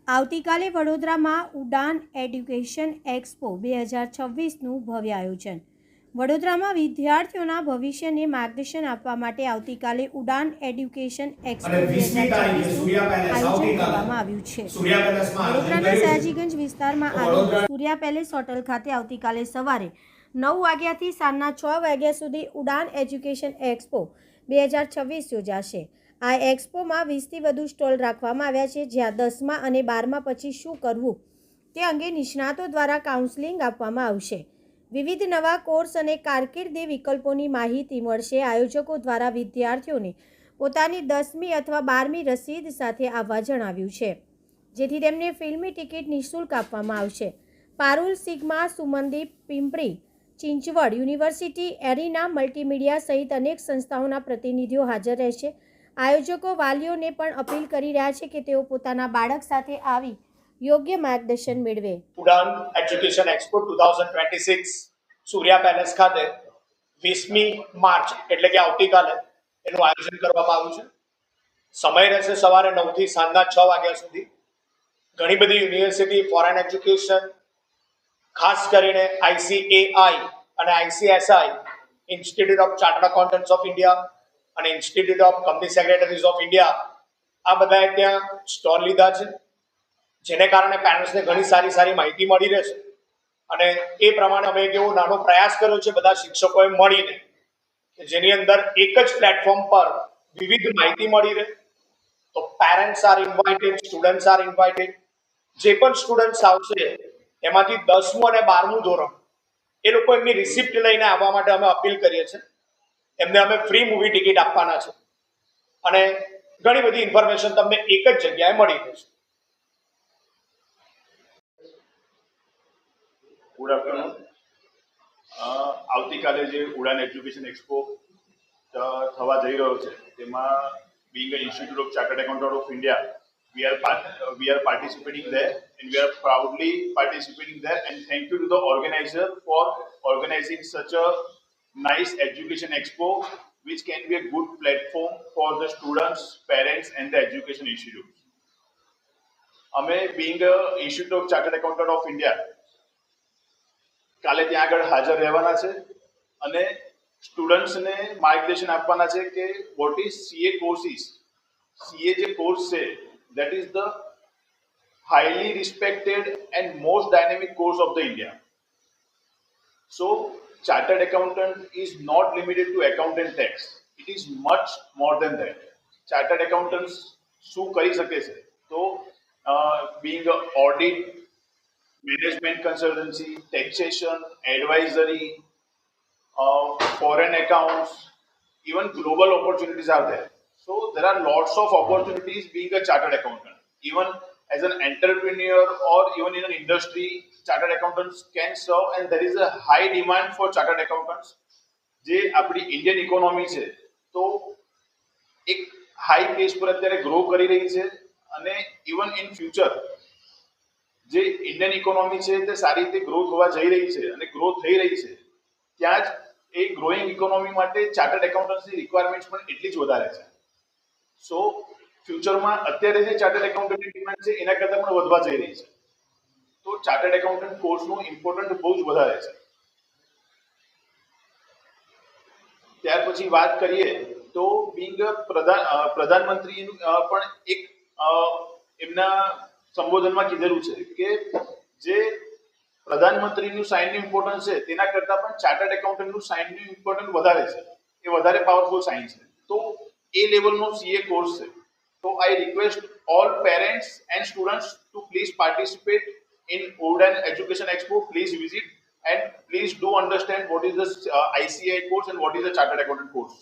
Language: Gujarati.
આવતીકાલે વડોદરામાં ઉડાન એડ્યુકેશન એક્સપો 2026નું ભવ્ય આયોજન. વડોદરામાં વિદ્યાર્થીઓના ભવિષ્યને માર્ગદર્શન આપવા માટે આવતીકાલે ઉડાન એડ્યુકેશન એક્સપો 2026નું આયોજન કરવામાં આવ્યું છે. વડોદરાના સયાજીગંજ વિસ્તારમાં આવેલ સૂર્યા પેલેસ હોટલ ખાતે આવતીકાલે સવારે 9 વાગ્યાથી સાંજના 6 વાગ્યા સુધી ઉડાન એજ્યુકેશન એક્સપો 2026 યોજાશે. આ એક્સપોમાં 20થી વધુ સ્ટોલ રાખવામાં આવ્યા છે, જ્યાં 10મા અને 12મા પછી શું કરવું તે અંગે નિષ્ણાતો દ્વારા કાઉન્સેલિંગ આપવામાં આવશે. વિવિધ નવા કોર્સ અને કારકિર્દી વિકલ્પોની માહિતી મળશે. આયોજકો દ્વારા વિદ્યાર્થીઓને પોતાની 10મી અથવા 12મી રસીદ સાથે આવવા જણાવ્યું છે, જેથી તેમને ફિલ્મી ટિકિટ નિઃશુલ્ક આપવામાં આવશે. Parul Sigma, Sumandeep, Pimpri Chinchwad university, Arena multimedia સહિત અનેક સંસ્થાઓના પ્રતિનિધિઓ હાજર રહેશે. આયોજકો વાલીઓને પણ અપીલ કરી રહ્યા છે કે તેઓ પોતાના બાળક સાથે આવી યોગ્ય માર્ગદર્શન મેળવે. ઉડાન એજ્યુકેશન એક્સપો 2026 સૂર્યા પેલેસ ખાતે 20મી માર્ચ એટલે કે આવતીકાલે એનું આયોજન કરવામાં આવ્યું છે. સમય રહેશે સવારે 9 થી સાંજના 6 વાગ્યા સુધી. ઘણી બધી યુનિવર્સિટી, ફોરેન એજ્યુકેશન, ખાસ કરીને ICAI અને ICSI institute of chartered accountants of India અને institute of company secretaries of India આ બધાએ ત્યાં સ્ટોલ લીધા છે, જેને કારણે પેરેન્ટ્સને ઘણી સારી માહિતી મળી રહેશે. અને એ પ્રમાણે અમે એક એવો નાનો પ્રયાસ કર્યો છે બધા શિક્ષકોએ મળીને, જેની અંદર એક જ પ્લેટફોર્મ પર વિવિધ માહિતી મળી રહે. તો parents are invited, students are invited. જે પણ સ્ટુડન્ટ્સ આવશે એમાંથી 10મું અને 12મું ધોરણ એ લોકો એમની રિસિપ્ટ લઈને આવવા માટે અમે અપીલ કરીએ છીએ. એમને અમે ફ્રી મૂવી ટિકિટ આપવાના છે અને ઘણી બધી ઇન્ફોર્મેશન તમને એક જ જગ્યાએ મળી રહેશે. Good afternoon. આવતીકાલે જે ઉડાન એજ્યુકેશન એક્સપો થવા જઈ રહ્યો છે, તેમાં being an Institute of Chartered Accountants of India, we are participating there, and we are proudly participating there, and thank you to the organizer for organizing such a nice education expo, which can be a good platform for the students, parents and the education institutes. અમે being a Institute of Chartered Accountants of India કાલે ત્યાં આગળ હાજર રહેવાના છે અને સ્ટુડન્ટ્સને માર્ગદર્શન આપવાના છે કે what is CA courses. CA જે કોર્સ છે that is the highly respected and most dynamic course of the India. So chartered accountant is not limited to accountant tax. It is much more than that. Chartered accountants શું કરી શકે છે? તો being a audit, management consultancy, taxation, advisory, foreign accounts, even global opportunities are there. So there are lots of opportunities being a chartered accountant. Even as an entrepreneur or even in an industry, chartered accountants can serve, and there is a high demand for chartered accountants. જે આપણી ઇન્ડિયન ઇકોનોમી છે તો એક હાઈ પેસ પર અત્યારે ગ્રો કરી રહી છે, અને ઇવન ઇન ફ્યુચર જે ઇન્ડિયન ઇકોનોમી છે તે સારી રીતે ગ્રો થવા જઈ રહી છે અને ગ્રો થઈ રહી છે, ત્યાં જ એ ગ્રોઈંગ ઇકોનોમી માટે ચાર્ટર્ડ એકાઉન્ટન્ટ્સની રિક્વાયરમેન્ટ્સ પણ એટલી જ વધારે છે. સો ફ્યુચરમાં અત્યારે જે ચાર્ટર્ડ એકાઉન્ટન્ટની ડિમાન્ડ છે એના કરતાં પણ વધવા જઈ રહી છે. તો ચાર્ટર્ડ એકાઉન્ટન્ટ કોર્સનું ઇમ્પોર્ટન્ટ બહુ જ વધારે છે. ત્યાર પછી વાત કરીએ તો બિંગ પ્રધાનમંત્રીનું પણ એક એમના સંબોધનમાં કીધેલું છે કે જે પ્રધાનમંત્રીનું સાઇનનું ઇમ્પોર્ટન્સ છે તેના કરતાં પણ ચાર્ટર્ડ એકાઉન્ટન્ટનું સાઇનનું ઇમ્પોર્ટન્સ વધારે છે. એ વધારે પાવરફુલ સાઇન છે. તો એ લેવલનો CA કોર્સ છે. તો I request all parents and students two please participate in Udan Education Expo. Please visit and please do understand what is the ICAI course and what is the Chartered Accountant course.